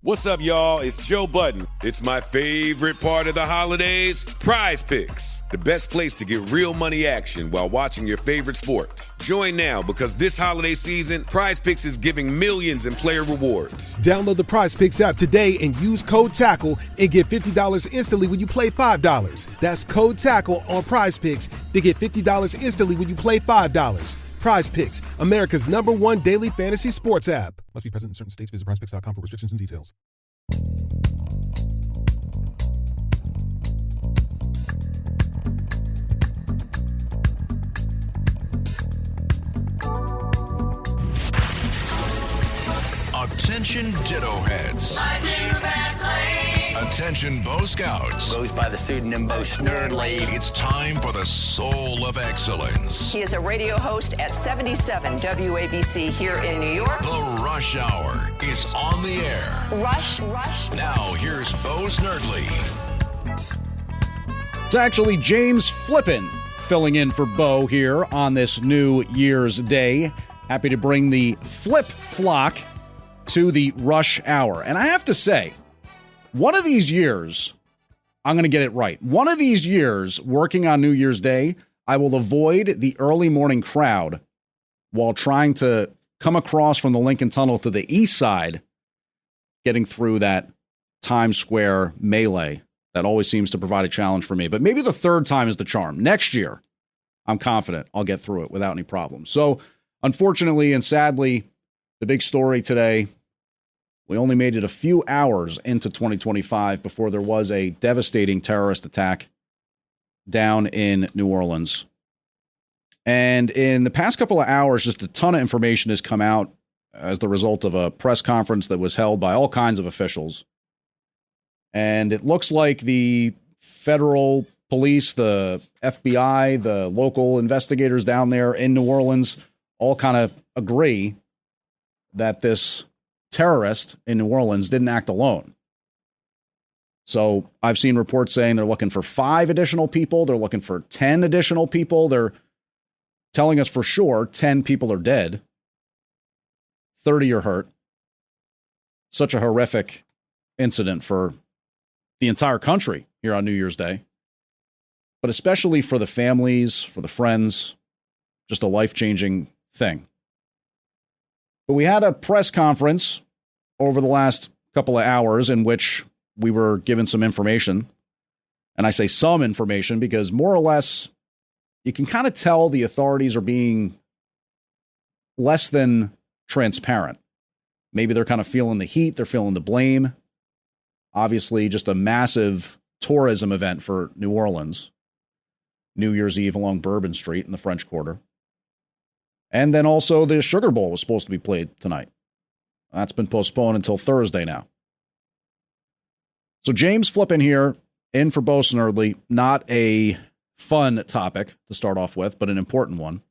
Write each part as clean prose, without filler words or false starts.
What's up, y'all? It's Joe Budden. It's my favorite part of the holidays, Prize Picks, the best place to get real money action while watching your favorite sports. Join now because this holiday season, Prize Picks is giving millions in player rewards. Download the Prize Picks app today and use code TACKLE and get $50 instantly when you play $5. That's code TACKLE on Prize Picks to get $50 instantly when you play $5. Prize Picks, America's #1 daily fantasy sports app. Must be present in certain states. Visit prizepicks.com for restrictions and details. Attention Ditto Heads. Attention Bo Scouts. Goes by the pseudonym Bo Snerdley. It's time for the Soul of Excellence. He is a radio host at 77 WABC here in New York. The Rush Hour is on the air. Rush. Now here's Bo Snerdley. It's actually James Flippin filling in for Bo here on this New Year's Day. Happy to bring the Flip Flock to the Rush Hour. And I have to say, one of these years, I'm going to get it right. One of these years, working on New Year's Day, I will avoid the early morning crowd while trying to come across from the Lincoln Tunnel to the east side, getting through that Times Square melee. That always seems to provide a challenge for me. But maybe the third time is the charm. Next year, I'm confident I'll get through it without any problems. So, unfortunately and sadly, the big story today, we only made it a few hours into 2025 before there was a devastating terrorist attack down in New Orleans. And in the past couple of hours, just a ton of information has come out as the result of a press conference that was held by all kinds of officials. And it looks like the federal police, the FBI, the local investigators down there in New Orleans all kind of agree that this terrorist in New Orleans didn't act alone. So I've seen reports saying they're looking for 5 additional people. They're looking for 10 additional people. They're telling us for sure 10 people are dead. 30 are hurt. Such a horrific incident for the entire country here on New Year's Day, but especially for the families, for the friends, just a life-changing thing. But we had a press conference over the last couple of hours in which we were given some information. And I say some information because more or less you can kind of tell the authorities are being less than transparent. Maybe they're kind of feeling the heat. They're feeling the blame. Obviously, just a massive tourism event for New Orleans. New Year's Eve along Bourbon Street in the French Quarter. And then also the Sugar Bowl was supposed to be played tonight. That's been postponed until Thursday now. So James Flippin here, in for Bo Snerdley. Not a fun topic to start off with, but an important one.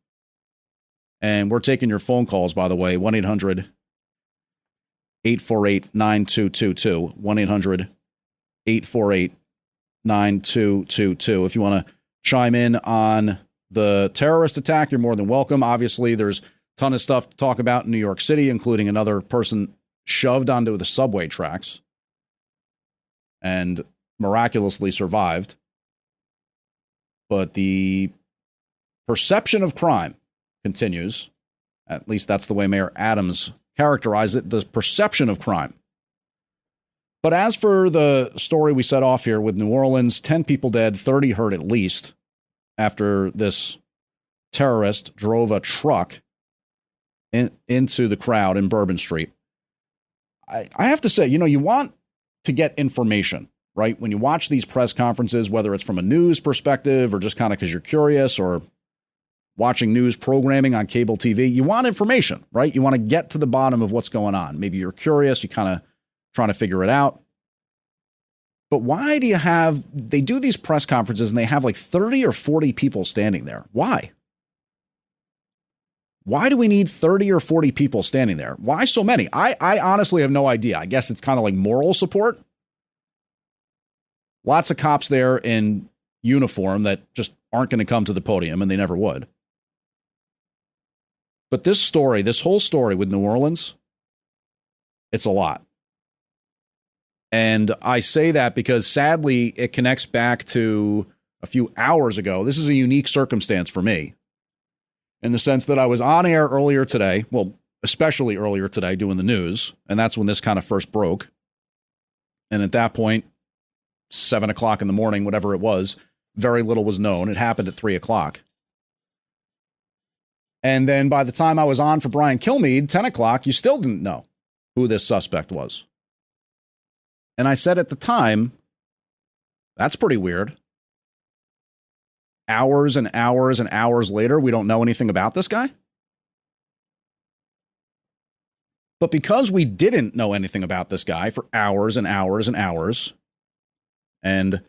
And we're taking your phone calls, by the way, 1-800-848-9222. 1-800-848-9222. If you want to chime in on the terrorist attack, you're more than welcome. Obviously, there's a ton of stuff to talk about in New York City, including another person shoved onto the subway tracks and miraculously survived. But the perception of crime continues. At least that's the way Mayor Adams characterized it, the perception of crime. But as for the story we set off here with New Orleans, 10 people dead, 30 hurt at least, after this terrorist drove a truck into the crowd in Bourbon Street. I have to say, you want to get information, right? When you watch these press conferences, whether it's from a news perspective or just kind of because you're curious or watching news programming on cable TV, you want information, right? You want to get to the bottom of what's going on. Maybe you're curious, you kind of trying to figure it out. But why do they do these press conferences and they have like 30 or 40 people standing there? Why? Why do we need 30 or 40 people standing there? Why so many? I honestly have no idea. I guess it's kind of like moral support. Lots of cops there in uniform that just aren't going to come to the podium, and they never would. But this whole story with New Orleans, it's a lot. And I say that because sadly it connects back to a few hours ago. This is a unique circumstance for me in the sense that I was on air earlier today, well, especially earlier today doing the news, and that's when this kind of first broke. And at that point, 7 o'clock in the morning, whatever it was, very little was known. It happened at 3 o'clock. And then by the time I was on for Brian Kilmeade, 10 o'clock, you still didn't know who this suspect was. And I said at the time, that's pretty weird. Hours and hours and hours later, we don't know anything about this guy. But because we didn't know anything about this guy for hours and hours and hours, and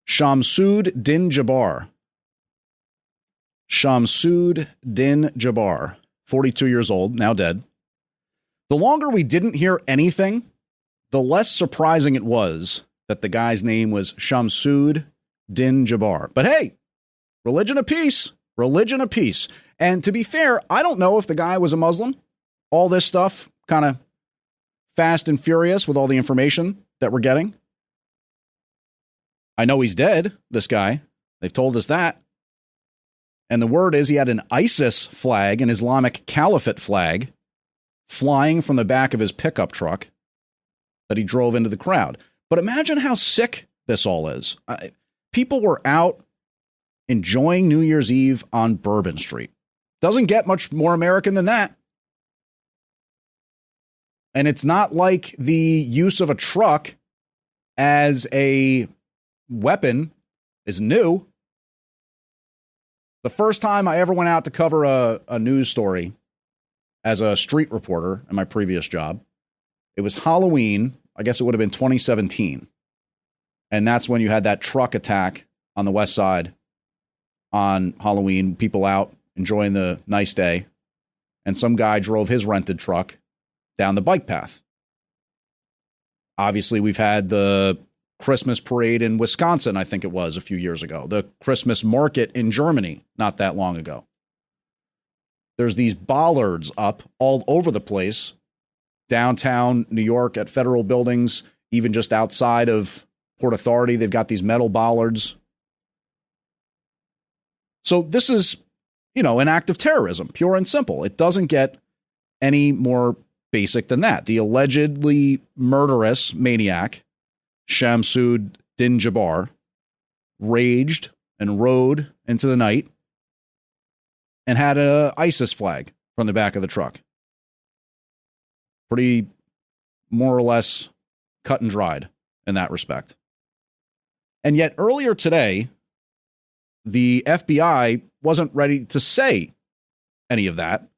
Shamsud Din Jabbar, 42 years old, now dead. The longer we didn't hear anything, the less surprising it was that the guy's name was Shamsud Din Jabbar. But hey, religion of peace. And to be fair, I don't know if the guy was a Muslim. All this stuff kind of fast and furious with all the information that we're getting. I know he's dead, this guy. They've told us that. And the word is he had an ISIS flag, an Islamic Caliphate flag, flying from the back of his pickup truck that he drove into the crowd. But imagine how sick this all is. People were out enjoying New Year's Eve on Bourbon Street. Doesn't get much more American than that. And it's not like the use of a truck as a weapon is new. The first time I ever went out to cover a news story as a street reporter in my previous job, it was Halloween. I guess it would have been 2017. And that's when you had that truck attack on the west side on Halloween, people out enjoying the nice day. And some guy drove his rented truck down the bike path. Obviously, we've had the Christmas parade in Wisconsin, I think it was a few years ago. The Christmas market in Germany, not that long ago. There's these bollards up all over the place. Downtown New York at federal buildings, even just outside of Port Authority, they've got these metal bollards. So this is, an act of terrorism, pure and simple. It doesn't get any more basic than that. The allegedly murderous maniac, Shamsud Din Jabbar, raged and rode into the night and had an ISIS flag from the back of the truck. Pretty more or less cut and dried in that respect. And yet earlier today, the FBI wasn't ready to say any of that.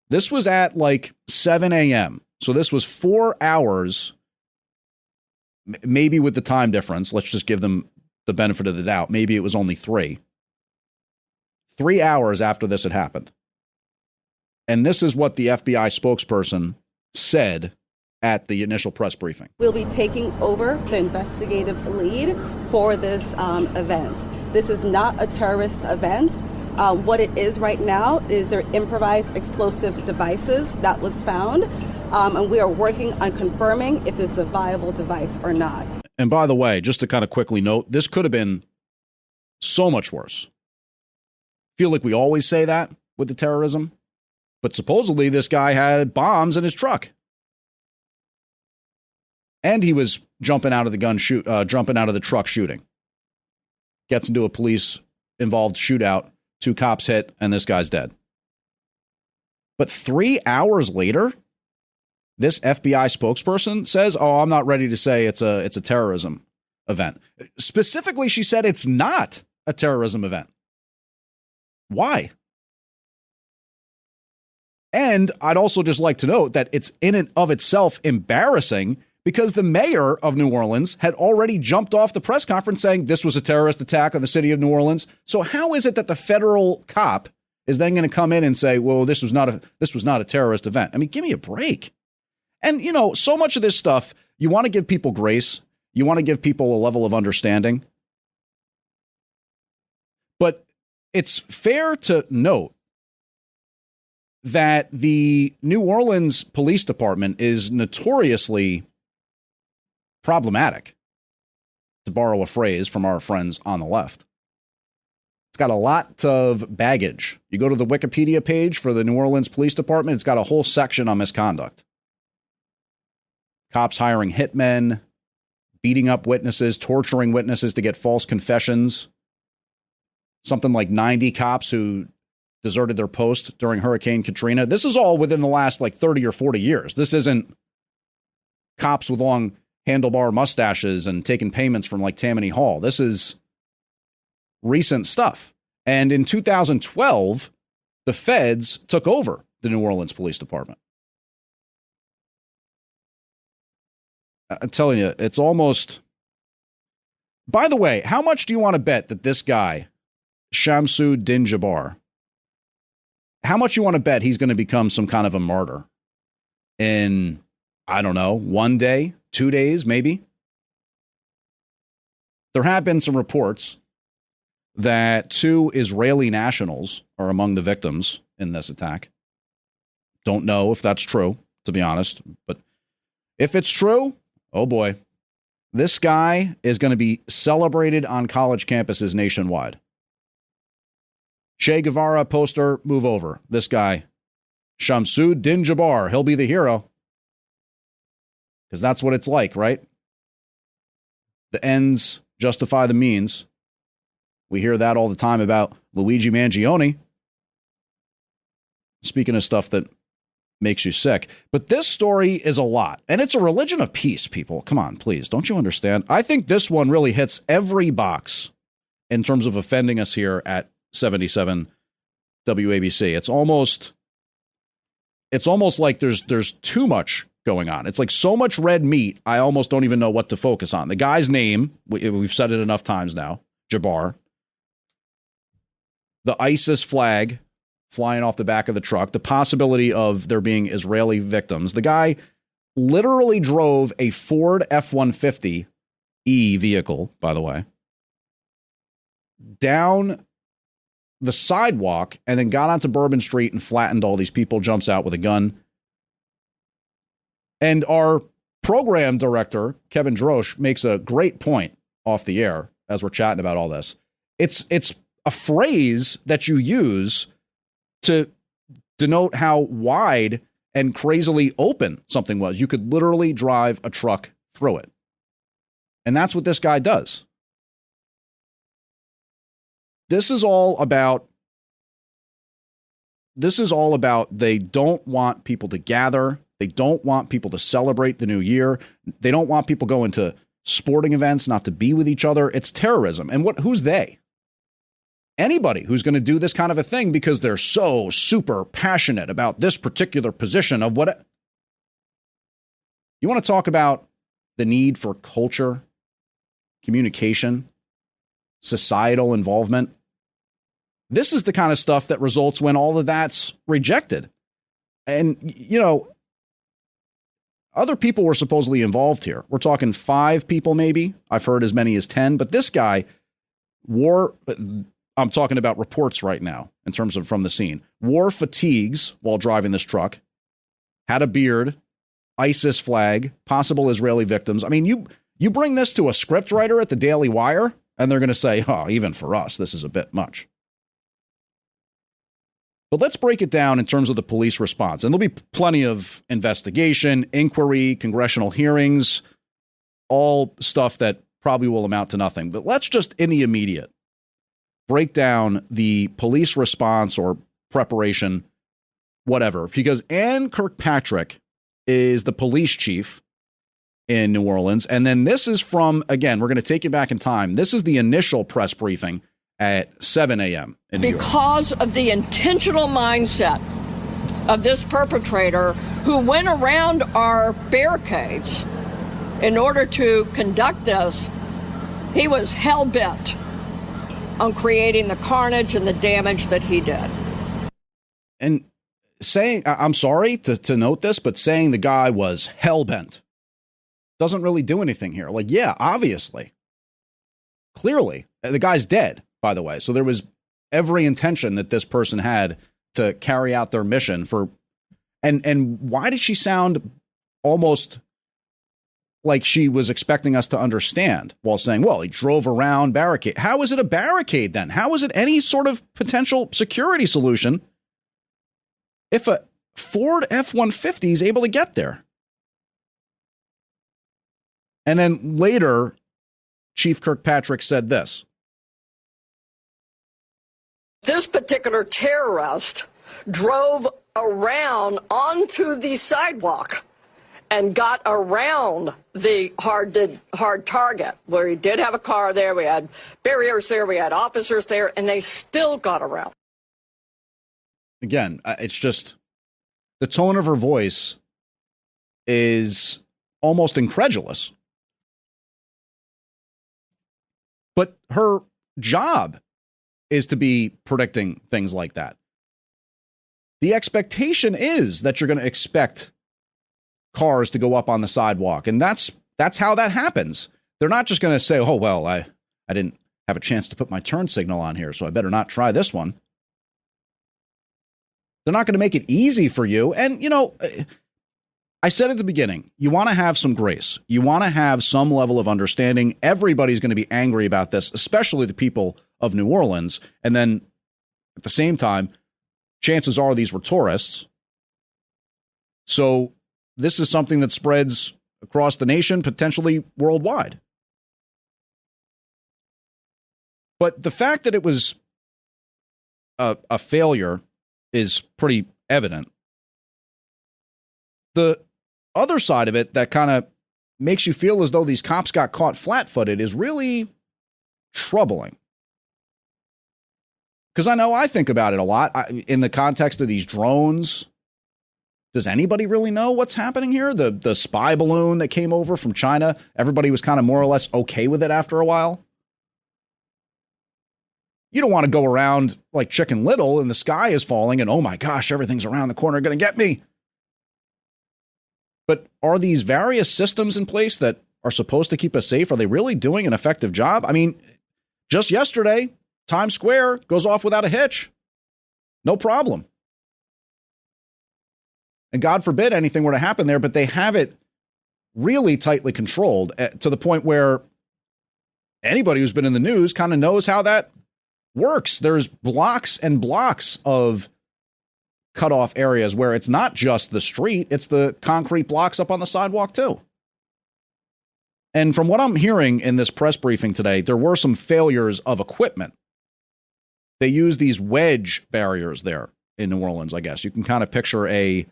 This was at like 7 a.m. So this was 4 hours, maybe with the time difference. Let's just give them the benefit of the doubt. Maybe it was only 3. 3 hours after this had happened. And this is what the FBI spokesperson said at the initial press briefing. We'll be taking over the investigative lead for this event. This is not a terrorist event. What it is right now is their improvised explosive devices that was found. And we are working on confirming if it's a viable device or not. And by the way, just to kind of quickly note, this could have been so much worse. Feel like we always say that with the terrorism. But supposedly this guy had bombs in his truck. And he was jumping out of the truck shooting. Gets into a police-involved shootout. 2 cops hit, and this guy's dead. But 3 hours later, this FBI spokesperson says, "Oh, I'm not ready to say it's a terrorism event." Specifically, she said it's not a terrorism event. Why? And I'd also just like to note that it's in and of itself embarrassing because the mayor of New Orleans had already jumped off the press conference saying this was a terrorist attack on the city of New Orleans. So how is it that the federal cop is then going to come in and say, well, this was not a terrorist event? I mean, give me a break. And, so much of this stuff, you want to give people grace. You want to give people a level of understanding. But it's fair to note that the New Orleans Police Department is notoriously problematic, to borrow a phrase from our friends on the left. It's got a lot of baggage. You go to the Wikipedia page for the New Orleans Police Department, it's got a whole section on misconduct. Cops hiring hitmen, beating up witnesses, torturing witnesses to get false confessions. Something like 90 cops who deserted their post during Hurricane Katrina. This is all within the last 30 or 40 years. This isn't cops with long handlebar mustaches and taking payments from Tammany Hall. This is recent stuff. And in 2012, the feds took over the New Orleans Police Department. I'm telling you, it's almost... By the way, how much do you want to bet that this guy, Shamsu Din-Jabbar, how much you want to bet he's going to become some kind of a martyr in, I don't know, 1 day, 2 days, maybe? There have been some reports that 2 Israeli nationals are among the victims in this attack. Don't know if that's true, to be honest. But if it's true, oh boy, this guy is going to be celebrated on college campuses nationwide. Che Guevara poster, move over. This guy, Shamsu Din-Jabbar, he'll be the hero. Because that's what it's like, right? The ends justify the means. We hear that all the time about Luigi Mangione. Speaking of stuff that makes you sick. But this story is a lot. And it's a religion of peace, people. Come on, please. Don't you understand? I think this one really hits every box in terms of offending us here at 77 WABC. It's almost like there's too much going on. It's like so much red meat, I almost don't even know what to focus on. The guy's name, we've said it enough times now, Jabbar. The ISIS flag flying off the back of the truck, the possibility of there being Israeli victims. The guy literally drove a Ford F-150E vehicle, by the way, down the sidewalk and then got onto Bourbon Street and flattened all these people, jumps out with a gun. And our program director, Kevin Drosch, makes a great point off the air as we're chatting about all this. It's a phrase that you use to denote how wide and crazily open something was. You could literally drive a truck through it. And that's what this guy does. This is all about they don't want people to gather. They don't want people to celebrate the new year. They don't want people going to sporting events, not to be with each other. It's terrorism. And who's they? Anybody who's going to do this kind of a thing because they're so super passionate about this particular position of what. You want to talk about the need for culture, communication, societal involvement? This is the kind of stuff that results when all of that's rejected. And, other people were supposedly involved here. We're talking 5 people, maybe. I've heard as many as 10. But this guy I'm talking about reports right now in terms of from the scene, wore fatigues while driving this truck, had a beard, ISIS flag, possible Israeli victims. I mean, you bring this to a script writer at the Daily Wire, and they're going to say, oh, even for us, this is a bit much. But let's break it down in terms of the police response. And there'll be plenty of investigation, inquiry, congressional hearings, all stuff that probably will amount to nothing. But let's just, in the immediate, break down the police response or preparation, whatever. Because Ann Kirkpatrick is the police chief in New Orleans. And then this is from, again, we're going to take you back in time. This is the initial press briefing at 7 a.m. in New York. Because of the intentional mindset of this perpetrator who went around our barricades in order to conduct this, he was hell-bent on creating the carnage and the damage that he did. And saying, I'm sorry to note this, but saying the guy was hell-bent doesn't really do anything here. Like, yeah, obviously. Clearly. The guy's dead, by the way. So there was every intention that this person had to carry out their mission for. And why did she sound almost like she was expecting us to understand while saying, well, he drove around barricade. How is it a barricade then? How is it any sort of potential security solution if a Ford F-150 is able to get there? And then later, Chief Kirkpatrick said this. This particular terrorist drove around onto the sidewalk and got around the hard target, where he did have a car there, we had barriers there, we had officers there, and they still got around. Again, it's just the tone of her voice is almost incredulous. But her job is to be predicting things like that. The expectation is that you're going to expect cars to go up on the sidewalk. And that's how that happens. They're not just going to say, oh, well, I didn't have a chance to put my turn signal on here, so I better not try this one. They're not going to make it easy for you. And, you know, I said at the beginning, you want to have some grace. You want to have some level of understanding. Everybody's going to be angry about this, especially the people of New Orleans. And then at the same time, chances are these were tourists. So this is something that spreads across the nation, potentially worldwide. But the fact that it was a failure is pretty evident. The other side of it that kind of makes you feel as though these cops got caught flat-footed is really troubling. Because I know I think about it a lot in the context of these drones. Does anybody really know what's happening here? The spy balloon that came over from China, everybody was kind of more or less okay with it after a while. You don't want to go around like Chicken Little and the sky is falling and, oh my gosh, everything's around the corner going to get me. But are these various systems in place that are supposed to keep us safe? Are they really doing an effective job? I mean, just yesterday, Times Square goes off without a hitch. No problem. And God forbid anything were to happen there, but they have it really tightly controlled to the point where anybody who's been in the news kind of knows how that works. There's blocks and blocks of cutoff areas where it's not just the street, it's the concrete blocks up on the sidewalk too. And from what I'm hearing in this press briefing today, there were some failures of equipment. They use these wedge barriers there in New Orleans, I guess. You can kind of picture a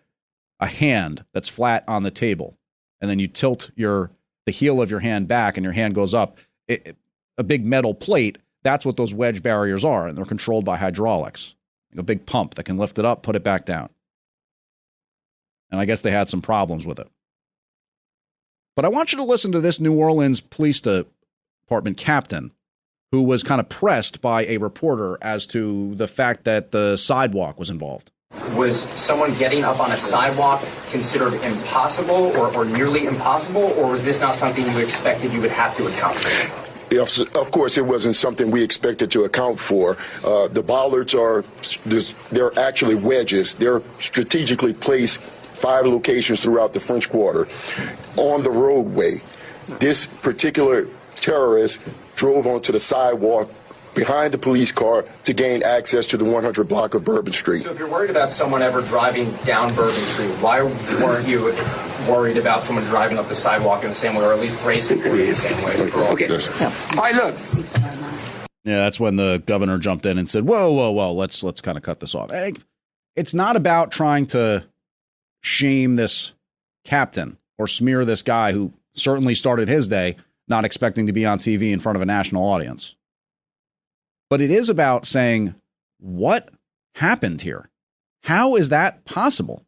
hand that's flat on the table, and then you tilt the heel of your hand back and your hand goes up. A big metal plate, that's what those wedge barriers are, and they're controlled by hydraulics. A big pump that can lift it up, put it back down. And I guess they had some problems with it. But I want you to listen to this New Orleans Police Department captain who was kind of pressed by a reporter as to the fact that the sidewalk was involved. Was someone getting up on a sidewalk considered impossible or nearly impossible, or was this not something you expected you would have to account for? Yes, of course, it wasn't something we expected to account for. The bollards they're actually wedges. They're strategically placed 5 locations throughout the French Quarter on the roadway. This particular terrorist drove onto the sidewalk behind the police car to gain access to the 100 block of Bourbon Street. So if you're worried about someone ever driving down Bourbon Street, why weren't you worried about someone driving up the sidewalk in the same way, or at least bracing for you the same way? Okay. All right, look. Yeah, that's when the governor jumped in and said, whoa, let's kind of cut this off. It's not about trying to shame this captain or smear this guy who certainly started his day not expecting to be on TV in front of a national audience. But it is about saying, what happened here? How is that possible?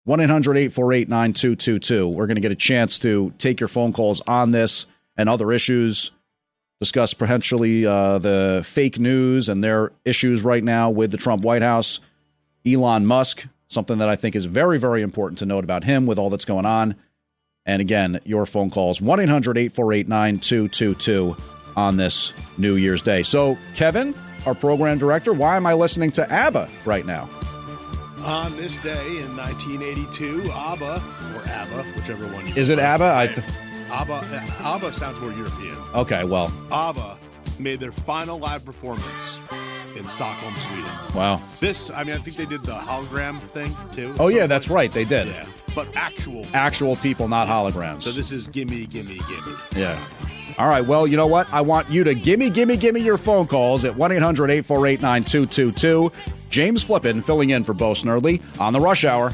1-800-848-9222. We're going to get a chance to take your phone calls on this and other issues, discuss potentially the fake news and their issues right now with the Trump White House. Elon Musk, something that I think is very, very important to note about him with all that's going on. And again, your phone calls, 1-800-848-9222 on this New Year's Day. So, Kevin, our program director, why am I listening to ABBA right now? On this day in 1982, ABBA, or ABBA, whichever one you Is it ABBA? ABBA sounds more European. Okay, well. ABBA made their final live performance in Stockholm, Sweden. Wow. I think they did the hologram thing, too. Oh, yeah, that's right. They did. Yeah, but actual people, not holograms. So this is Gimme, Gimme, Gimme. Yeah. All right, well, you know what? I want you to gimme your phone calls at 1-800-848-9222. James Flippin filling in for Bo Snerdley on the Rush Hour.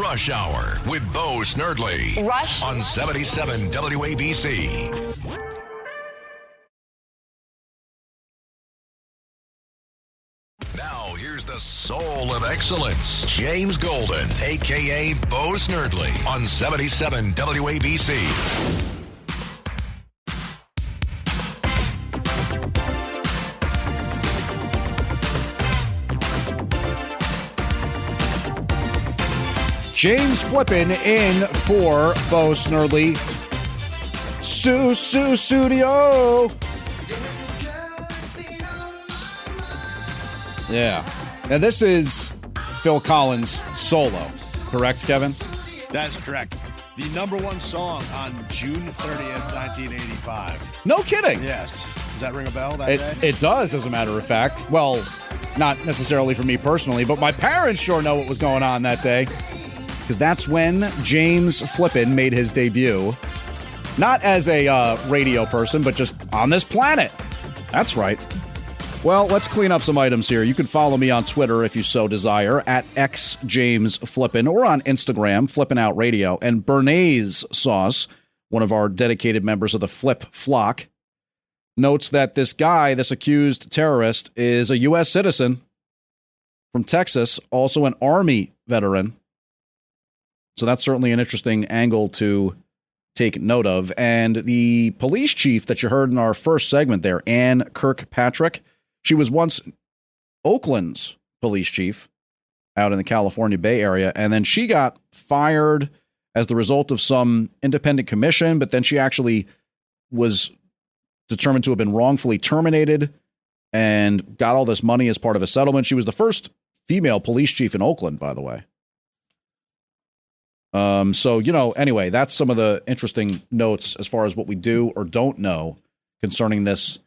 Rush Hour with Bo Snerdley. Rush on 77 WABC. Now, here's the soul of excellence, James Golden, a.k.a. Bo Snerdley, on 77 WABC. James Flippin in for Bo Snerdley. Studio. Yeah. Now this is Phil Collins' solo, correct, Kevin? That's correct. The number one song on June 30th, 1985. No kidding. Yes. Does that ring a bell that day? It does, as a matter of fact. Well, not necessarily for me personally, but my parents sure know what was going on that day. Because that's when James Flippin made his debut. Not as a radio person, but just on this planet. That's right. Well, let's clean up some items here. You can follow me on Twitter if you so desire, at xjamesflippin, or on Instagram, Flippin' Out Radio. And Bernays Sauce, one of our dedicated members of the Flip Flock, notes that this guy, this accused terrorist, is a U.S. citizen from Texas, also an Army veteran. So that's certainly an interesting angle to take note of. And the police chief that you heard in our first segment there, Ann Kirkpatrick, she was once Oakland's police chief out in the California Bay Area, and then she got fired as the result of some independent commission, but then she actually was determined to have been wrongfully terminated and got all this money as part of a settlement. She was the first female police chief in Oakland, by the way. So, anyway, that's some of the interesting notes as far as what we do or don't know concerning this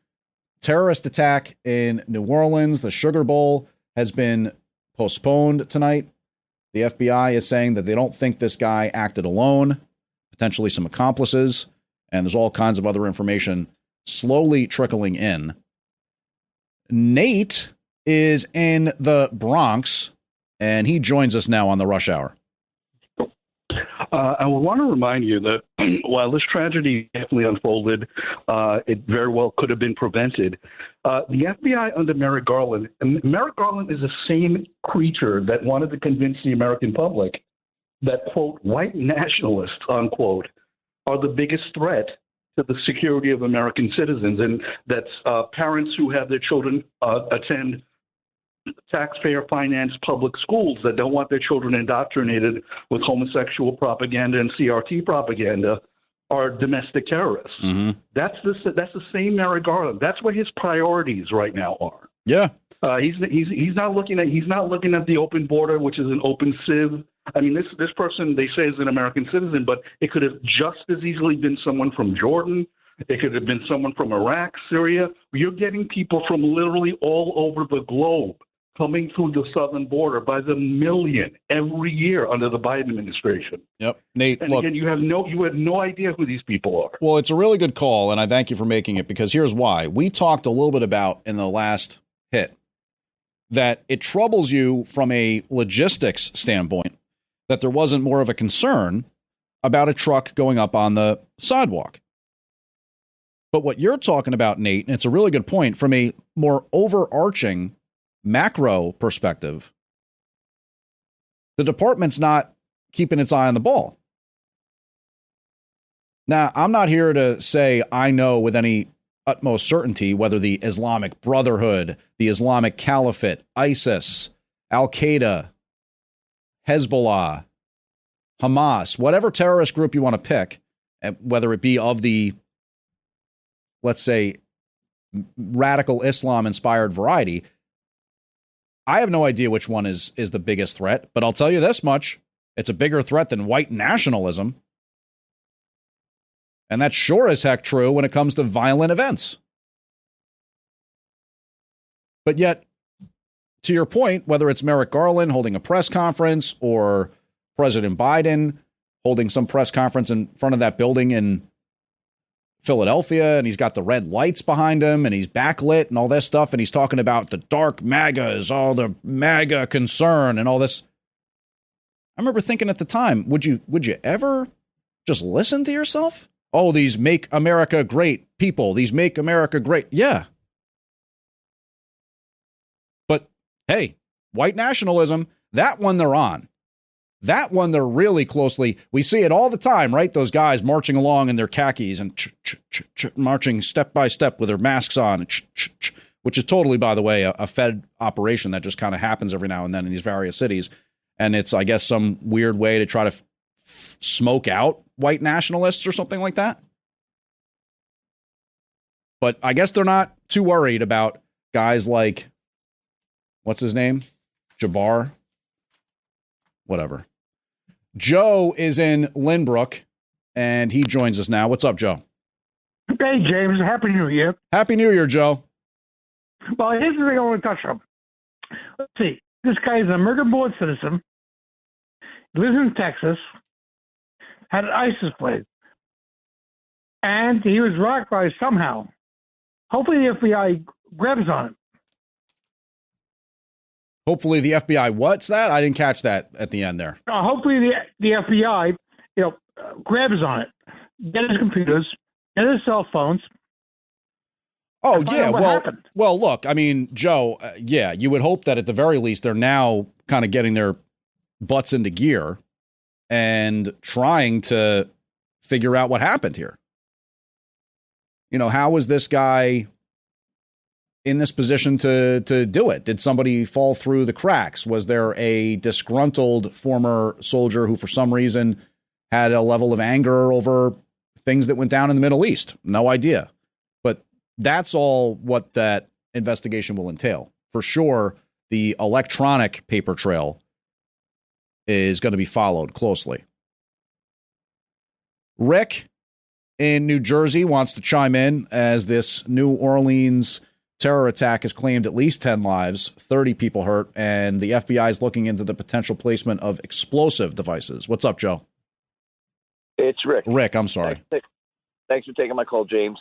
terrorist attack in New Orleans. The Sugar Bowl has been postponed tonight. The FBI is saying that they don't think this guy acted alone, potentially some accomplices, and there's all kinds of other information slowly trickling in. Nate is in the Bronx, and he joins us now on the Rush Hour. I want to remind you that while this tragedy definitely unfolded, it very well could have been prevented. The FBI under Merrick Garland, and Merrick Garland is the same creature that wanted to convince the American public that, quote, white nationalists, unquote, are the biggest threat to the security of American citizens, and that's parents who have their children attend taxpayer-financed public schools that don't want their children indoctrinated with homosexual propaganda and CRT propaganda are domestic terrorists. Mm-hmm. That's the same Merrick Garland. That's what his priorities right now are. Yeah, he's not looking at the open border, which is an open sieve. I mean, this person they say is an American citizen, but it could have just as easily been someone from Jordan. It could have been someone from Iraq, Syria. You're getting people from literally all over the globe coming through the southern border by the million every year under the Biden administration. Yep, Nate. And look, again, you had no idea who these people are. Well, it's a really good call, and I thank you for making it, because here's why. We talked a little bit about in the last hit that it troubles you from a logistics standpoint that there wasn't more of a concern about a truck going up on the sidewalk. But what you're talking about, Nate, and it's a really good point, from a more overarching macro perspective, the department's not keeping its eye on the ball. Now, I'm not here to say I know with any utmost certainty whether the Islamic Brotherhood, the Islamic Caliphate, ISIS, Al-Qaeda, Hezbollah, Hamas, whatever terrorist group you want to pick, whether it be of the, let's say, radical Islam-inspired variety, I have no idea which one is the biggest threat, but I'll tell you this much. It's a bigger threat than white nationalism. And that's sure as heck true when it comes to violent events. But yet, to your point, whether it's Merrick Garland holding a press conference or President Biden holding some press conference in front of that building in Philadelphia, and he's got the red lights behind him, and he's backlit and all this stuff, and he's talking about the dark MAGAs, all the MAGA concern and all this. I remember thinking at the time, would you ever just listen to yourself? Oh, these make America great people, these make America great. Yeah. But hey, white nationalism, that one they're on. That one they're really closely. We see it all the time, right? Those guys marching along in their khakis and marching step by step with their masks on, which is totally, by the way, a Fed operation that just kind of happens every now and then in these various cities. And it's, I guess, some weird way to try to smoke out white nationalists or something like that. But I guess they're not too worried about guys like, what's his name? Jabbar? Whatever. Joe is in Lynbrook, and he joins us now. What's up, Joe? Hey, James. Happy New Year. Happy New Year, Joe. Well, here's the thing I want to touch on. Let's see. This guy is an American-born citizen, lives in Texas, had an ISIS plate, and he was radicalized somehow. Hopefully the FBI grabs on him. Hopefully the FBI, what's that? I didn't catch that at the end there. Hopefully the FBI, grabs on it. Get his computers, get his cell phones. Oh, yeah. Well, look, I mean, Joe, yeah, you would hope that at the very least they're now kind of getting their butts into gear and trying to figure out what happened here. You know, how was this guy in this position to do it? Did somebody fall through the cracks? Was there a disgruntled former soldier who for some reason had a level of anger over things that went down in the Middle East? No idea. But that's all what that investigation will entail. For sure, the electronic paper trail is going to be followed closely. Rick in New Jersey wants to chime in as this New Orleans terror attack has claimed at least 10 lives, 30 people hurt, and the FBI is looking into the potential placement of explosive devices. What's up, Joe? It's Rick. Rick, I'm sorry. Thanks for taking my call, James.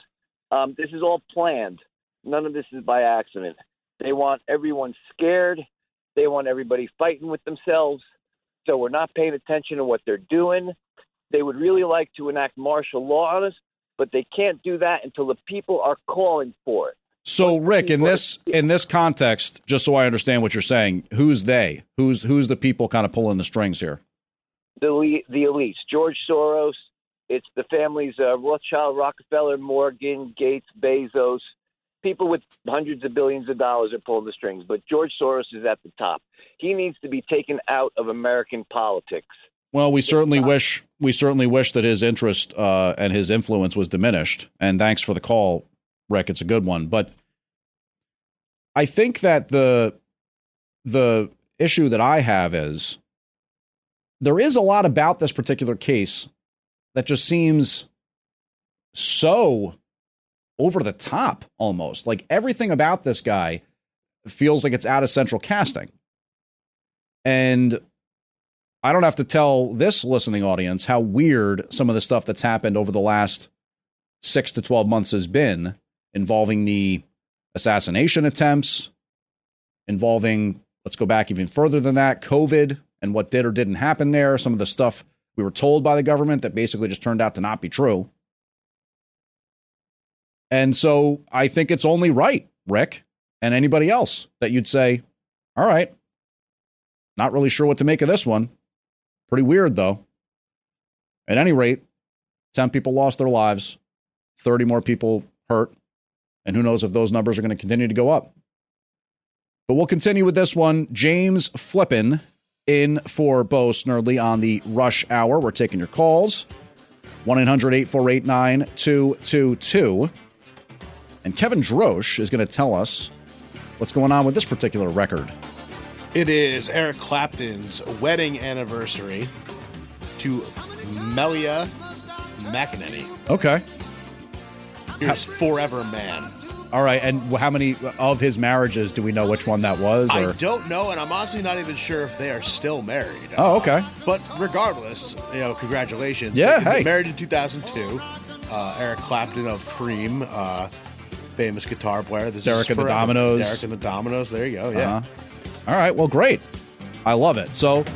This is all planned. None of this is by accident. They want everyone scared. They want everybody fighting with themselves. So we're not paying attention to what they're doing. They would really like to enact martial law on us, but they can't do that until the people are calling for it. So, Rick, in this context, just so I understand what you're saying, who's they? Who's the people kind of pulling the strings here? The elites. George Soros. It's the families Rothschild, Rockefeller, Morgan, Gates, Bezos. People with hundreds of billions of dollars are pulling the strings, but George Soros is at the top. He needs to be taken out of American politics. Well, we certainly wish that his interest and his influence was diminished. And thanks for the call, Rick. It's a good one. But I think that the issue that I have is there is a lot about this particular case that just seems so over the top almost. Like everything about this guy feels like it's out of central casting. And I don't have to tell this listening audience how weird some of the stuff that's happened over the last 6 to 12 months has been, involving the assassination attempts, involving, let's go back even further than that, COVID and what did or didn't happen there. Some of the stuff we were told by the government that basically just turned out to not be true. And so I think it's only right, Rick, and anybody else, that you'd say, all right, not really sure what to make of this one. Pretty weird, though. At any rate, 10 people lost their lives, 30 more people hurt. And who knows if those numbers are going to continue to go up. But we'll continue with this one. James Flippin in for Bo Snerdley on the Rush Hour. We're taking your calls. 1-800-848-9222. And Kevin Drosch is going to tell us what's going on with this particular record. It is Eric Clapton's wedding anniversary to Melia McEnany. Okay. Here's Forever Man. All right, and how many of his marriages do we know which one that was? Or? I don't know, and I'm honestly not even sure if they are still married. Oh, okay. But regardless, congratulations. Yeah, They hey. married in 2002. Eric Clapton of Cream, famous guitar player. Derek and the Dominoes. Derek and the Dominoes. There you go, yeah. All right, well, great. I love it. So,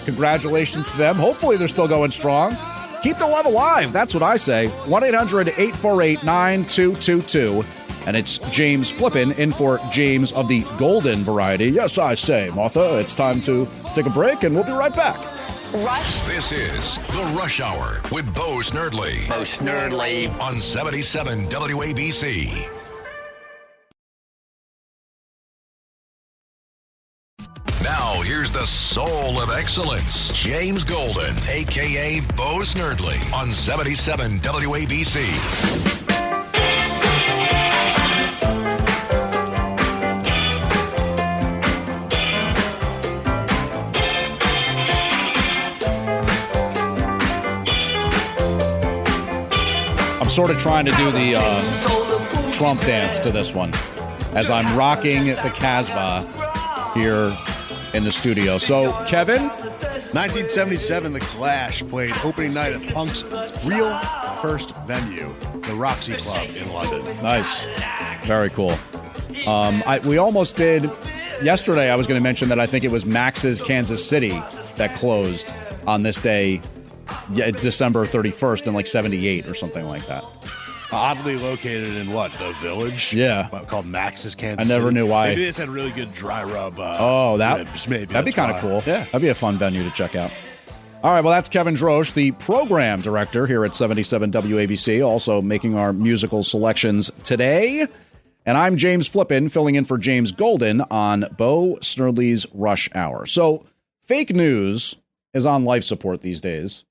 congratulations to them. Hopefully they're still going strong. Keep the love alive. That's what I say. 1-800-848-9222. And it's James Flippin in for James of the Golden variety. Yes, I say, Martha, it's time to take a break, and we'll be right back. Rush. This is the Rush Hour with Bo Snerdley. Bo Snerdley. On 77 WABC. Now, here's the soul of excellence, James Golden, a.k.a. Bo Snerdley, on 77 WABC. I'm sort of trying to do the Trump dance to this one as I'm rocking the Casbah here in the studio. So, Kevin? 1977, The Clash played opening night at Punk's real first venue, the Roxy Club in London. Nice. Very cool. We almost did. Yesterday, I was going to mention that I think it was Max's Kansas City that closed on this day, December 31st in like 78 or something like that. Oddly located in what? The Village? Yeah. Called Max's Kansas I never City. knew why. Maybe it's had really good dry rub ribs. Maybe that'd be kind of cool. Yeah. That'd be a fun venue to check out. All right, well, that's Kevin Drosch, the program director here at 77 WABC, also making our musical selections today. And I'm James Flippin, filling in for James Golden on Bo Snerdley's Rush Hour. So, fake news is on life support these days.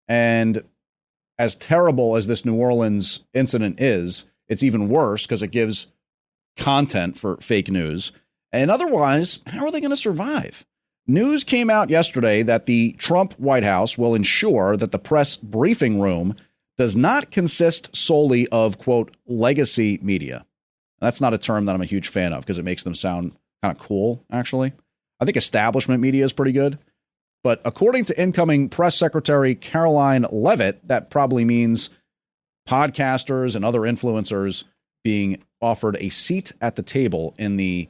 And as terrible as this New Orleans incident is, it's even worse because it gives content for fake news. And otherwise, how are they going to survive? News came out yesterday that the Trump White House will ensure that the press briefing room does not consist solely of, quote, legacy media. That's not a term that I'm a huge fan of because it makes them sound kind of cool, actually. I think establishment media is pretty good. But according to incoming press secretary Caroline Leavitt, that probably means podcasters and other influencers being offered a seat at the table in the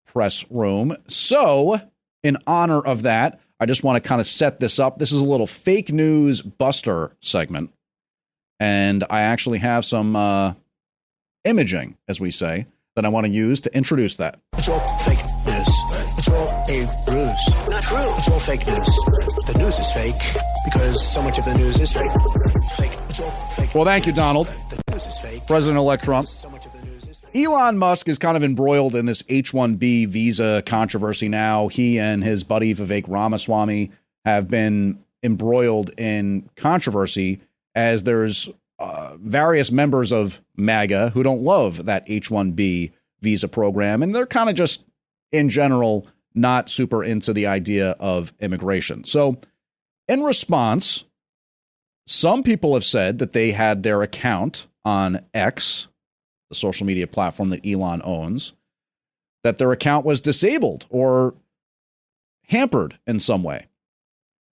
press room. So, in honor of that, I just want to kind of set this up. This is a little fake news buster segment. And I actually have some imaging, as we say, that I want to use to introduce that. It's all fake news. It's all a ruse. Not true. It's all fake news. The news is fake because so much of the news is fake. It's all fake. Well, thank you, Donald. The news is fake. President-elect Trump. Elon Musk is kind of embroiled in this H-1B visa controversy now. He and his buddy Vivek Ramaswamy have been embroiled in controversy as there's various members of MAGA who don't love that H-1B visa program. And they're kind of just, in general, not super into the idea of immigration. So in response, some people have said that they had their account on X, the social media platform that Elon owns, that their account was disabled or hampered in some way.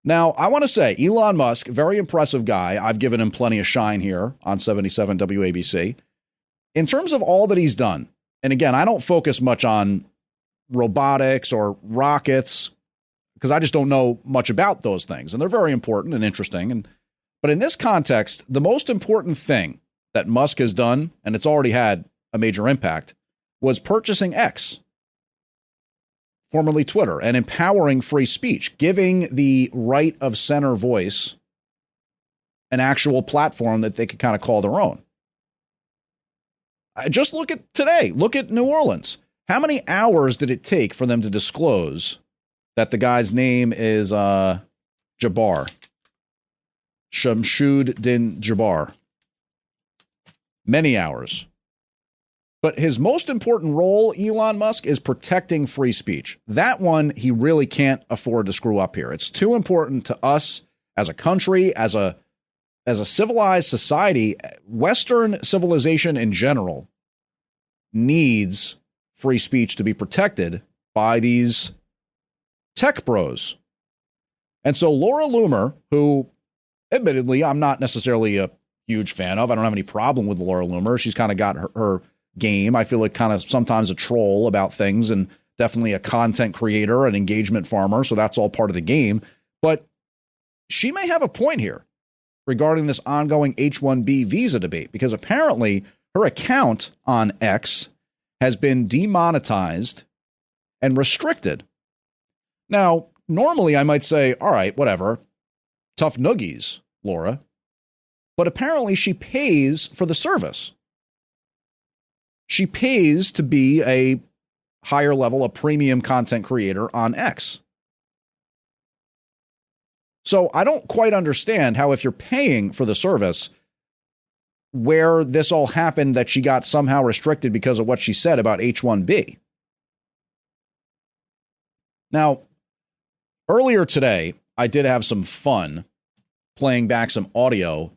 Now, I want to say Elon Musk, very impressive guy. I've given him plenty of shine here on 77 WABC. In terms of all that he's done, and again, I don't focus much on robotics or rockets because I just don't know much about those things. And they're very important and interesting. But in this context, the most important thing that Musk has done, and it's already had a major impact, was purchasing X, formerly Twitter, and empowering free speech, giving the right of center voice an actual platform that they could kind of call their own. Just look at today. Look at New Orleans. How many hours did it take for them to disclose that the guy's name is Jabbar? Shamsud Din Jabbar. Many hours. But his most important role, Elon Musk, is protecting free speech. That one, he really can't afford to screw up here. It's too important to us as a country, as a civilized society. Western civilization in general needs free speech to be protected by these tech bros. And so Laura Loomer, who admittedly I'm not necessarily a huge fan of, I don't have any problem with Laura Loomer. She's kind of got her game. I feel like kind of sometimes a troll about things and definitely a content creator, an engagement farmer. So that's all part of the game. But she may have a point here regarding this ongoing H-1B visa debate, because apparently her account on X has been demonetized and restricted. Now, normally I might say, all right, whatever, tough noogies, Laura. But apparently she pays for the service. She pays to be a higher level, a premium content creator on X. So I don't quite understand how, if you're paying for the service, where this all happened, that she got somehow restricted because of what she said about H-1B. Now, earlier today, I did have some fun playing back some audio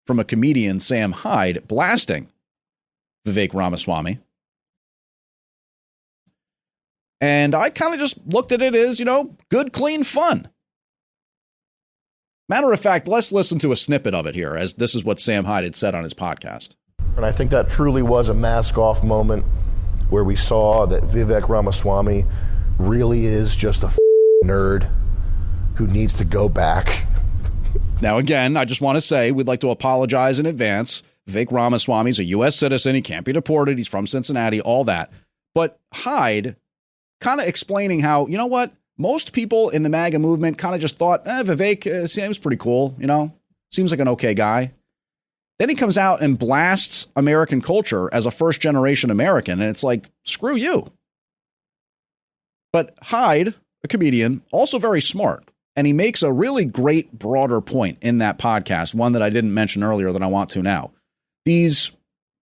from a comedian, Sam Hyde, blasting Vivek Ramaswamy. And I kind of just looked at it as, good, clean fun. Matter of fact, let's listen to a snippet of it here, as this is what Sam Hyde had said on his podcast. And I think that truly was a mask-off moment where we saw that Vivek Ramaswamy really is just a nerd who needs to go back. Now, again, I just want to say we'd like to apologize in advance. Vivek Ramaswamy is a U.S. citizen. He can't be deported. He's from Cincinnati, all that. But Hyde kind of explaining how, you know what, most people in the MAGA movement kind of just thought, Vivek seems pretty cool, seems like an okay guy. Then he comes out and blasts American culture as a first-generation American, and it's like, screw you. But Hyde, a comedian, also very smart. And he makes a really great broader point in that podcast, one that I didn't mention earlier that I want to now. These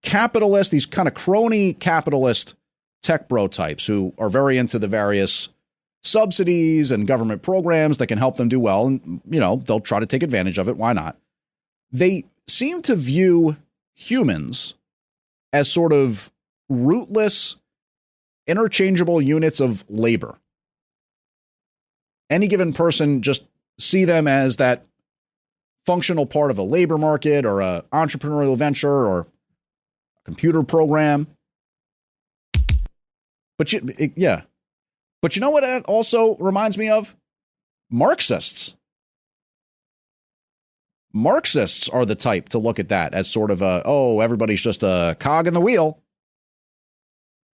capitalists, these kind of crony capitalist tech bro types who are very into the various subsidies and government programs that can help them do well. And, they'll try to take advantage of it. Why not? They seem to view humans as sort of rootless, interchangeable units of labor. Any given person, just see them as that functional part of a labor market or an entrepreneurial venture or a computer program. But But you know what it also reminds me of? Marxists. Marxists are the type to look at that as sort of everybody's just a cog in the wheel.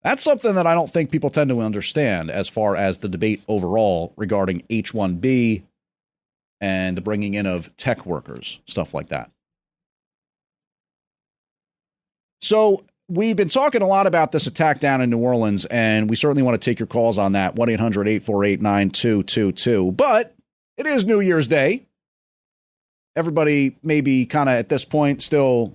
That's something that I don't think people tend to understand as far as the debate overall regarding H-1B and the bringing in of tech workers, stuff like that. So we've been talking a lot about this attack down in New Orleans, and we certainly want to take your calls on that, 1-800-848-9222. But it is New Year's Day. Everybody may be kind of at this point still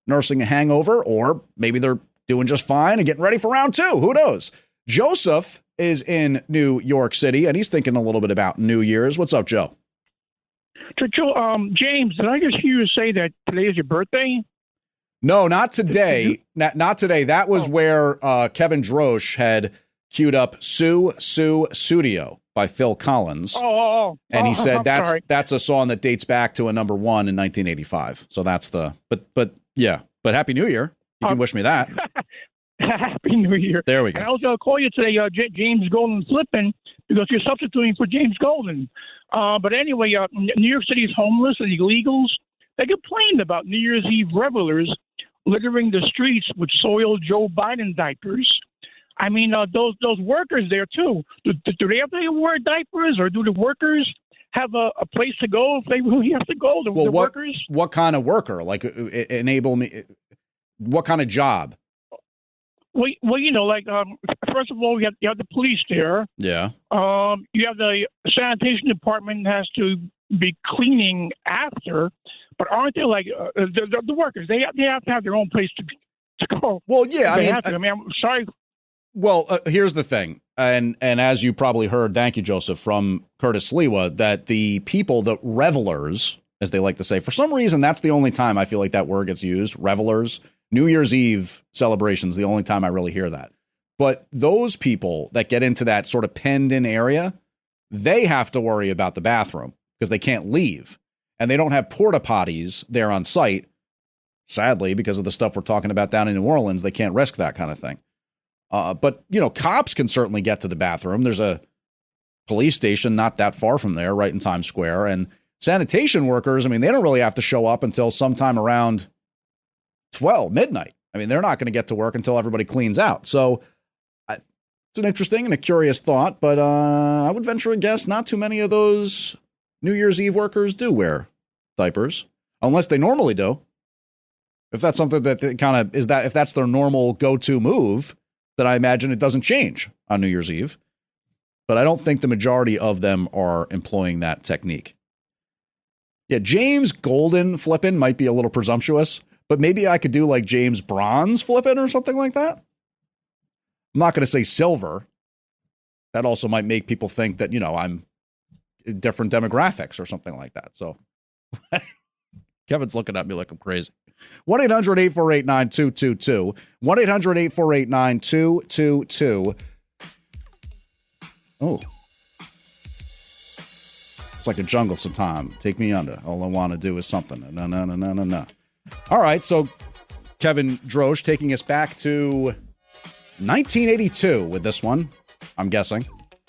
nursing a hangover, or maybe they're doing just fine and getting ready for round two. Who knows? Joseph is in New York City, and he's thinking a little bit about New Year's. What's up, Joe? Joe, James, did I just hear you say that today is your birthday? No, not today. Not today. That was where Kevin Drosch had queued up Sue Studio by Phil Collins. And he said that's a song that dates back to a number one in 1985. So that's the but Happy New Year. You can wish me that. Happy New Year. There we go. And I was going to call you today, James Golden Flippin, because you're substituting for James Golden. But anyway, New York City's homeless and illegals, they complained about New Year's Eve revelers littering the streets with soiled Joe Biden diapers. I mean, those workers there, too. Do they have to wear diapers, or do the workers have a place to go if they really have to go? The workers? What kind of worker? Like, enable me. What kind of job? Well, first of all, you have the police there. Yeah. You have the sanitation department has to be cleaning after, but aren't they like the workers? They have to have their own place to go. Well, yeah, they have to. I'm sorry. Well, here's the thing, and as you probably heard, thank you, Joseph, from Curtis Lewa, that the people, the revelers, as they like to say, for some reason, that's the only time I feel like that word gets used, revelers. New Year's Eve celebrations, the only time I really hear that. But those people that get into that sort of penned-in area, they have to worry about the bathroom because they can't leave. And they don't have porta potties there on site. Sadly, because of the stuff we're talking about down in New Orleans, they can't risk that kind of thing. But, cops can certainly get to the bathroom. There's a police station not that far from there, right in Times Square. And sanitation workers, they don't really have to show up until sometime around midnight. They're not going to get to work until everybody cleans out. So it's an interesting and a curious thought, but I would venture a guess not too many of those New Year's Eve workers do wear diapers, unless they normally do. If that's something that kind of is that, if that's their normal go-to move, then I imagine it doesn't change on New Year's Eve. But I don't think the majority of them are employing that technique. Yeah, James Golden Flippin might be a little presumptuous, but maybe I could do like James Bronze Flippin or something like that. I'm not going to say silver. That also might make people think that, I'm different demographics or something like that. So Kevin's looking at me like I'm crazy. 1-800-848-9222. 1-800-848-9222. Oh. It's like a jungle sometime. Take me under. All I want to do is something. No. All right, so Kevin Drosch taking us back to 1982 with this one, I'm guessing.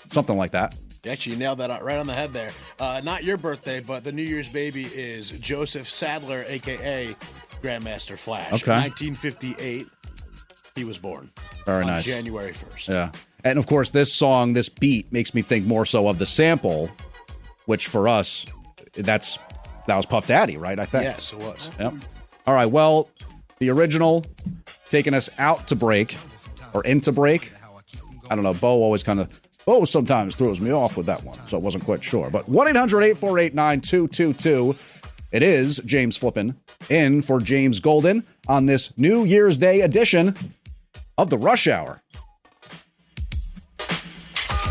Something like that. Actually, you nailed that right on the head there. Not your birthday, but the New Year's baby is Joseph Sadler, a.k.a. Grandmaster Flash. Okay. 1958, he was born. Very nice. January 1st. Yeah. And, of course, this song, this beat, makes me think more so of the sample, which for us, that was Puff Daddy, right, I think? Yes, it was. Yep. All right, well, the original taking us out to break, or into break. I don't know, Bo sometimes throws me off with that one, so I wasn't quite sure. But 1-800-848-9222. It is James Flippin in for James Golden on this New Year's Day edition of the Rush Hour.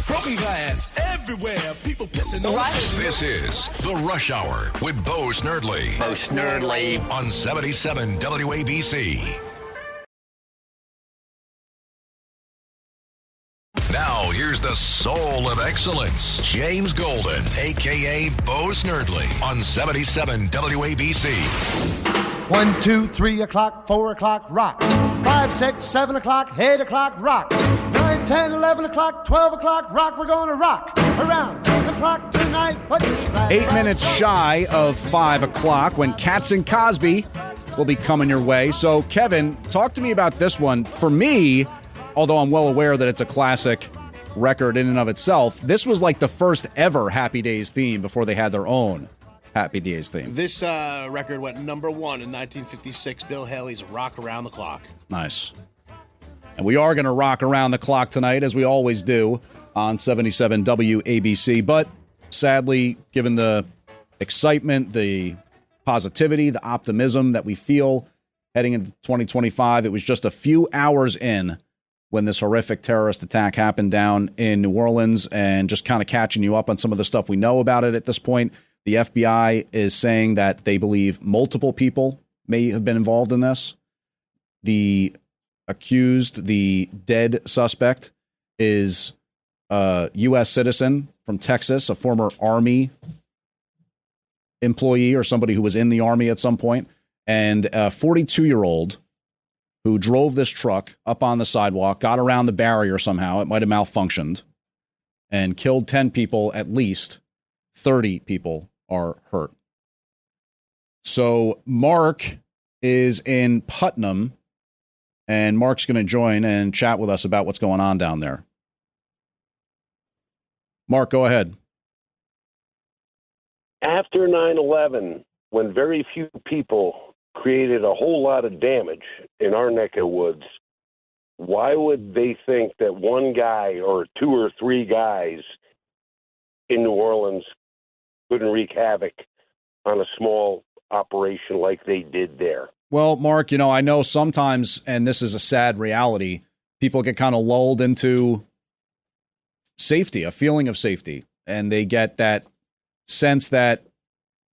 Broken glass everywhere. People pissing on This is the Rush Hour with Bo Snerdley. Bo Snerdley. On 77 WABC. Now, here's the soul of excellence, James Golden, a.k.a. Bo Snerdley, on 77 WABC. 1, 2, 3 o'clock, 4 o'clock, rock. 5, 6, 7 o'clock, 8 o'clock, rock. 9, 10, 11 o'clock, 12 o'clock, rock. We're going to rock around the clock tonight. 8 minutes shy of 5 o'clock when Katz and Cosby will be coming your way. So, Kevin, talk to me about this one. For me, although I'm well aware that it's a classic record in and of itself, this was like the first ever Happy Days theme before they had their own Happy Days theme. This record went number 1 in 1956, Bill Haley's Rock Around the Clock. Nice. And we are going to rock around the clock tonight, as we always do, on 77 WABC. But sadly, given the excitement, the positivity, the optimism that we feel heading into 2025, it was just a few hours in when this horrific terrorist attack happened down in New Orleans, and just kind of catching you up on some of the stuff we know about it at this point. The FBI is saying that they believe multiple people may have been involved in this. The accused, the dead suspect, is a U.S. citizen from Texas, a former Army employee or somebody who was in the Army at some point, and a 42-year-old who drove this truck up on the sidewalk, got around the barrier somehow, it might have malfunctioned, and killed 10 people at least. 30 people are hurt. So Mark is in Putnam, and Mark's going to join and chat with us about what's going on down there. Mark, go ahead. After 9/11, when very few people created a whole lot of damage in our neck of the woods, why would they think that one guy or two or three guys in New Orleans couldn't wreak havoc on a small operation like they did there? Well, Mark, I know sometimes, and this is a sad reality, people get kind of lulled into safety, a feeling of safety, and they get that sense that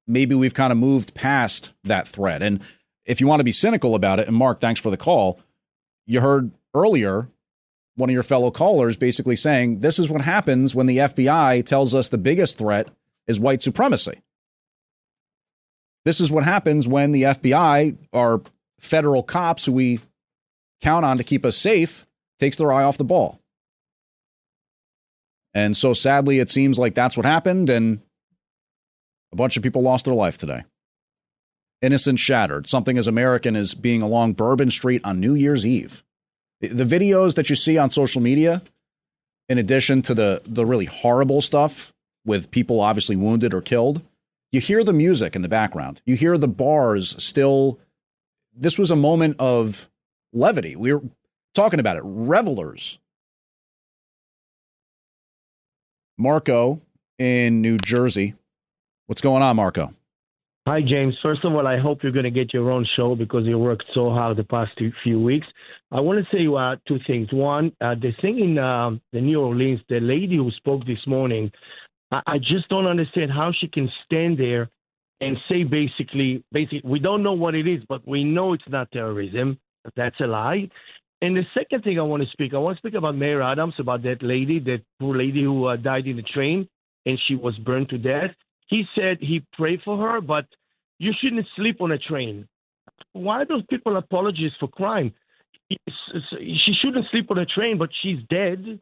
maybe we've kind of moved past that threat. And if you want to be cynical about it, and Mark, thanks for the call, you heard earlier one of your fellow callers basically saying this is what happens when the FBI tells us the biggest threat is white supremacy. This is what happens when the FBI, our federal cops who we count on to keep us safe, takes their eye off the ball. And so sadly, it seems like that's what happened, and a bunch of people lost their life today. Innocence shattered. Something as American as being along Bourbon Street on New Year's Eve. The videos that you see on social media, in addition to the really horrible stuff with people obviously wounded or killed, you hear the music in the background. You hear the bars still. This was a moment of levity. We were talking about it. Revelers. Marco in New Jersey. What's going on, Marco? Hi, James. First of all, I hope you're going to get your own show because you worked so hard the past few weeks. I want to say two things. One, the thing in the New Orleans, the lady who spoke this morning, I just don't understand how she can stand there and say basically, we don't know what it is, but we know it's not terrorism. That's a lie. And the second thing I want to speak about Mayor Adams, about that lady, that poor lady who died in the train and she was burned to death. He said he prayed for her, but you shouldn't sleep on a train. Why those people apologize for crime? She shouldn't sleep on a train, but she's dead.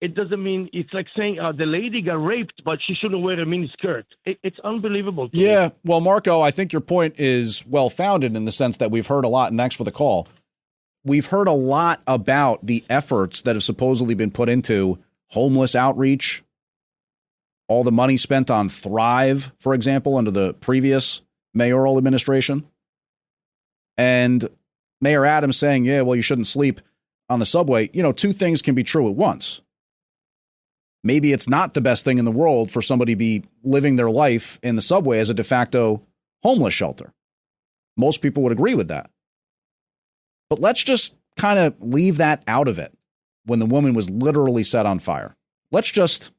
It doesn't mean, it's like saying the lady got raped, but she shouldn't wear a mini skirt. It's unbelievable. Yeah, well, Marco, I think your point is well-founded in the sense that we've heard a lot, and thanks for the call. We've heard a lot about the efforts that have supposedly been put into homeless outreach, all the money spent on Thrive, for example, under the previous mayoral administration. And Mayor Adams saying, yeah, well, you shouldn't sleep on the subway. Two things can be true at once. Maybe it's not the best thing in the world for somebody to be living their life in the subway as a de facto homeless shelter. Most people would agree with that. But let's just kind of leave that out of it when the woman was literally set on fire. Let's just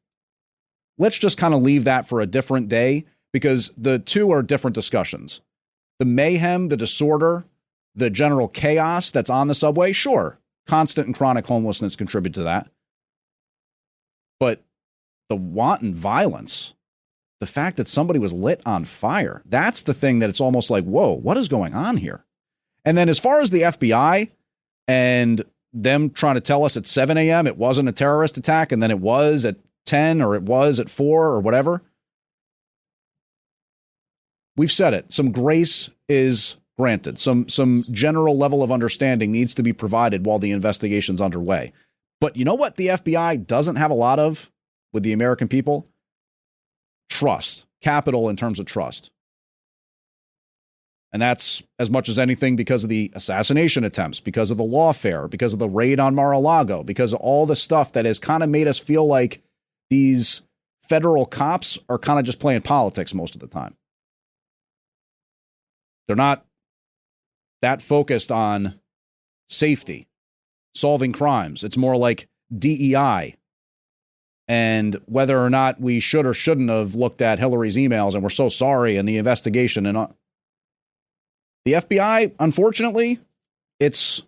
kind of leave that for a different day because the two are different discussions. The mayhem, the disorder, the general chaos that's on the subway, sure, constant and chronic homelessness contribute to that. But the wanton violence, the fact that somebody was lit on fire, that's the thing that it's almost like, whoa, what is going on here? And then as far as the FBI and them trying to tell us at 7 a.m. it wasn't a terrorist attack and then it was at 10 or it was at 4 or whatever. We've said it. Some grace is granted. Some general level of understanding needs to be provided while the investigation's underway. But you know what the FBI doesn't have a lot of with the American people? Trust. Capital in terms of trust. And that's as much as anything because of the assassination attempts, because of the lawfare, because of the raid on Mar-a-Lago, because of all the stuff that has kind of made us feel like these federal cops are kind of just playing politics most of the time. They're not that focused on safety, solving crimes. It's more like DEI and whether or not we should or shouldn't have looked at Hillary's emails and we're so sorry and the investigation and the FBI, unfortunately, it's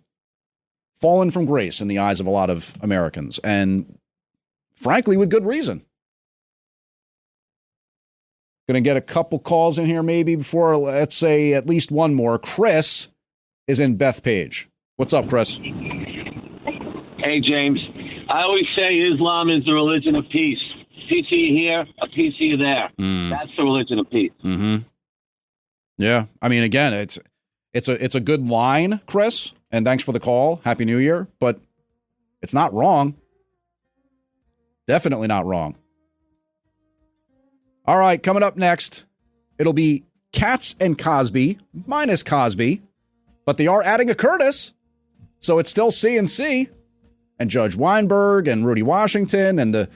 fallen from grace in the eyes of a lot of Americans, and frankly, with good reason. Going to get a couple calls in here maybe before, let's say, at least one more. Chris is in Bethpage. What's up, Chris? Hey, James. I always say Islam is the religion of peace. PC here, a PC there. That's the religion of peace. Mm-hmm. Yeah, I mean, again, it's a good line, Chris, and thanks for the call. Happy New Year, but it's not wrong. Definitely not wrong. All right, coming up next, it'll be Katz and Cosby, minus Cosby, but they are adding a Curtis. So it's still C&C. And Judge Weinberg and Rudy Washington and the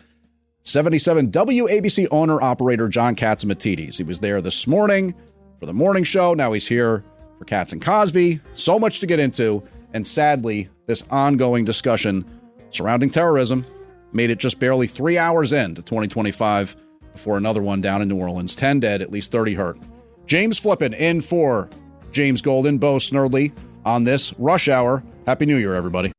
77 WABC owner-operator John Catsimatidis. He was there this morning for the morning show. Now he's here for Katz and Cosby. So much to get into. And sadly, this ongoing discussion surrounding terrorism made it just barely 3 hours into 2025 before another one down in New Orleans. 10 dead, at least 30 hurt. James Flippin in for James Golden, Bo Snerdley on this Rush Hour. Happy New Year, everybody.